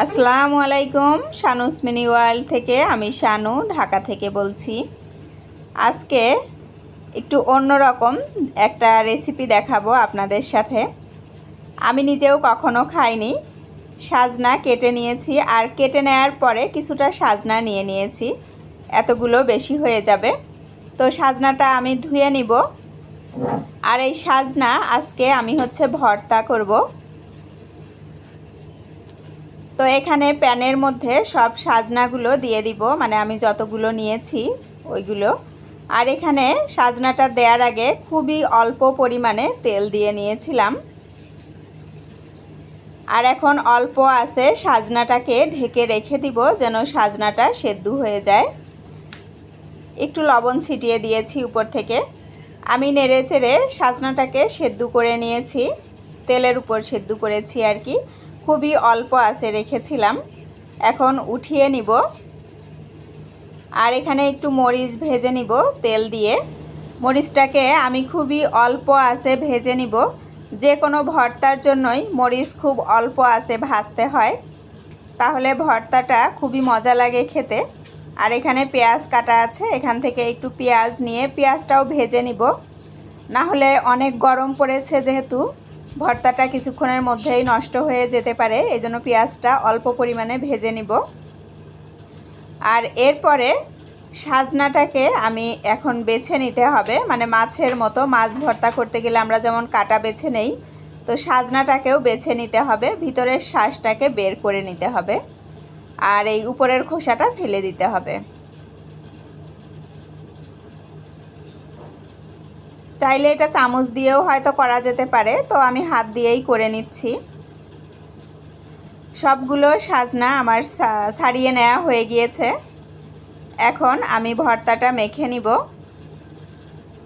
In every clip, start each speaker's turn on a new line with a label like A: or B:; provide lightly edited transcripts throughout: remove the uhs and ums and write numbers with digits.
A: আসসালামু আলাইকুম, শানুস mini world থেকে আমি শানু ঢাকা থেকে বলছি। আজকে একটু অন্যরকম একটা রেসিপি দেখাবো আপনাদের সাথে। আমি নিজেও কখনো খাইনি। সাজনা কেটে নিয়েছি, আর কেটে নেওয়ার পরে কিছুটা সাজনা নিয়ে নিয়েছি, এতগুলো বেশি হয়ে যাবে। তো সাজনাটা আমি ধুয়ে নিব। আর এই সাজনা আজকে আমি ভর্তা করব। তো এখানে প্যানের মধ্যে সব সাজনাগুলো দিয়ে দিব, মানে আমি যতগুলো নিয়েছি ওইগুলো। আর এখানে সাজনাটা দেওয়ার আগে খুবই অল্প পরিমাণে তেল দিয়ে নিয়েছিলাম। আর এখন অল্প আছে সাজনাটাকে ঢেকে রেখে দিব যেন সাজনাটা সেদ্ধ হয়ে যায়। একটু লবণ ছিটিয়ে দিয়েছি উপর থেকে। আমি নেড়ে চেড়ে সাজনাটাকে সেদ্ধ করে নিয়েছি, তেলের উপর সেদ্ধ করেছি আর কি। খুবই অল্প আছে রেখেছিলাম, এখন উঠিয়ে নিব। আর এখানে একটু মরিচ ভেজে নিব তেল দিয়ে। মরিচটাকে আমি খুবই অল্প আছে ভেজে নিব। যে কোনো ভর্তার জন্যই মরিচ খুব অল্প আছে ভাজতে হয়, তাহলে ভর্তাটা খুবই মজা লাগে খেতে। আর এখানে পেঁয়াজ কাটা আছে, এখান থেকে একটু পেঁয়াজ নিয়ে পেঁয়াজটাও ভেজে নিব। না হলে অনেক গরম পড়েছে যেহেতু, ভর্তাটা কিছুক্ষণের মধ্যেই নষ্ট হয়ে যেতে পারে, এজন্য পেঁয়াজটা অল্প পরিমাণে ভেজে নিব। আর এরপরে সাজনাটাকে আমি এখন বেছে নিতে হবে, মানে মাছের মতো। মাছ ভর্তা করতে গেলে আমরা যেমন কাটা বেছে নেই, তো সাজনাটাকেও বেছে নিতে হবে, ভিতরের শ্বাসটাকে বের করে নিতে হবে, আর এই উপরের খোসাটা ফেলে দিতে হবে। চাইলে এটা চামচ দিয়েও হয়তো করা যেতে পারে, তো আমি হাত দিয়েই করে নিচ্ছি। সবগুলো সাজনা আমার ছাড়িয়ে নেওয়া হয়ে গিয়েছে। এখন আমি ভর্তাটা মেখে নিব।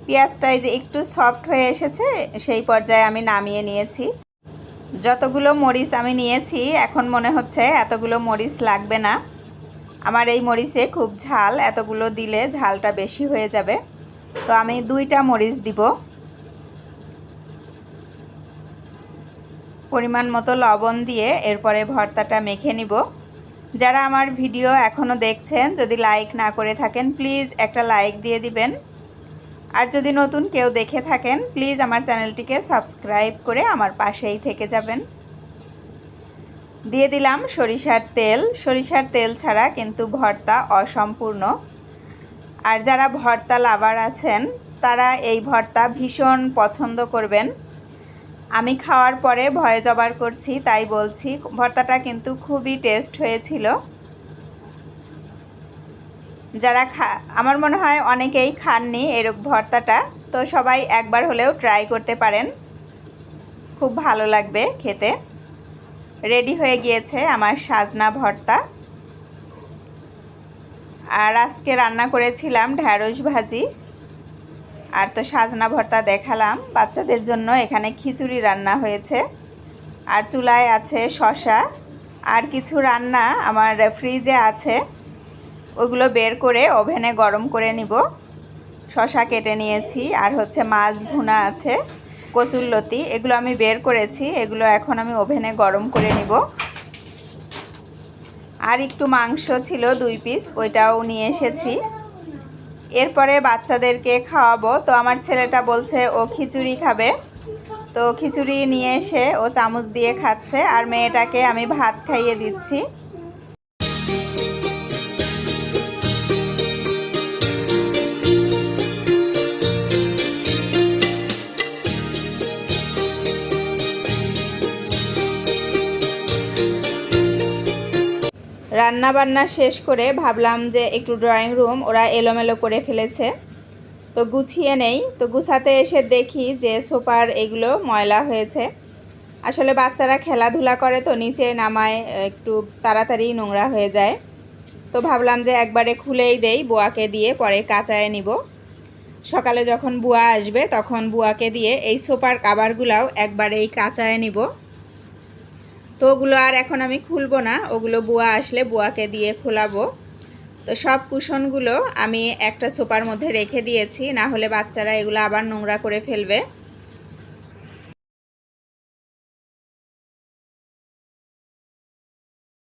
A: পেঁয়াজটাই যে একটু সফট হয়ে এসেছে, সেই পর্যায়ে আমি নামিয়ে নিয়েছি। যতগুলো মরিচ আমি নিয়েছি এখন মনে হচ্ছে এতগুলো মরিচ লাগবে না। আমার এই মরিচে খুব ঝাল, এতগুলো দিলে ঝালটা বেশি হয়ে যাবে, তো আমি 2টা মরিচ দিব। পরিমাণ মতো লবণ দিয়ে এরপরে ভর্তাটা মেখে নিব। যারা আমার ভিডিও এখনও দেখছেন, যদি লাইক না করে থাকেন প্লিজ একটা লাইক দিয়ে দিবেন। আর যদি নতুন কেউ দেখে থাকেন প্লিজ আমার চ্যানেলটিকে সাবস্ক্রাইব করে আমার পাশেই থেকে যাবেন। দিয়ে দিলাম সরিষার তেল। সরিষার তেল ছাড়া কিন্তু ভর্তা অসম্পূর্ণ। আর যারা ভর্তা লাভার আছেন তারা এই ভর্তা ভীষণ পছন্দ করবেন। আমি খাওয়ার পরে ভয়ে জবার করছি, তাই বলছি ভর্তাটা কিন্তু খুবই টেস্ট হয়েছিল। যারা আমার মনে হয় অনেকেই খাননি এরকম ভর্তাটা, তো সবাই একবার হলেও ট্রাই করতে পারেন, খুব ভালো লাগবে খেতে। রেডি হয়ে গিয়েছে আমার সাজনা ভর্তা। আর আজকে রান্না করেছিলাম ঢ্যাঁড়স ভাজি, আর তো সাজনা ভর্তা দেখালাম। বাচ্চাদের জন্য এখানে খিচুড়ি রান্না হয়েছে, আর চুলায় আছে শসা। আর কিছু রান্না আমার ফ্রিজে আছে, ওগুলো বের করে ওভেনে গরম করে নিব। শসা কেটে নিয়েছি, আর মাছ ভুনা আছে, কচুরলতি, এগুলো আমি বের করেছি, এগুলো এখন আমি ওভেনে গরম করে নিব। আর একটু মাংস ছিল 2 পিস, ওইটাও নিয়ে এসেছি। এরপরে বাচ্চাদেরকে খাওয়াবো। তো আমার ছেলেটা বলছে ও খিচুড়ি খাবে, তো খিচুড়ি নিয়ে এসে ও চামচ দিয়ে খাচ্ছে, আর মেয়েটাকে আমি ভাত খাইয়ে দিচ্ছি। রান্না বান্না শেষ করে ভাবলাম যে একটু ড্রয়িং রুম ওরা এলোমেলো করে ফেলেছে, তো গুছিয়ে নেই। তো গুছাতে এসে দেখি যে সোফার এগুলো ময়লা হয়েছে। আসলে বাচ্চারা খেলাধুলা করে তো নিচে নামায়, একটু তাড়াতাড়ি নোংরা হয়ে যায়। তো ভাবলাম যে একবারে খুলেই দেই, বুয়াকে দিয়ে পরে কাচায় নিব। সকালে যখন বুয়া আসবে তখন বুয়াকে দিয়ে এই সোফার কাভারগুলাও একবারেই কাচায় নিব। তো ওগুলো আর এখন আমি খুলবো না, ওগুলো বুয়া আসলে বুয়াকে দিয়ে খোলাবো। তো সব কুশনগুলো আমি একটা সোফার মধ্যে রেখে দিয়েছি, না হলে বাচ্চারা এগুলো আবার নোংরা করে ফেলবে।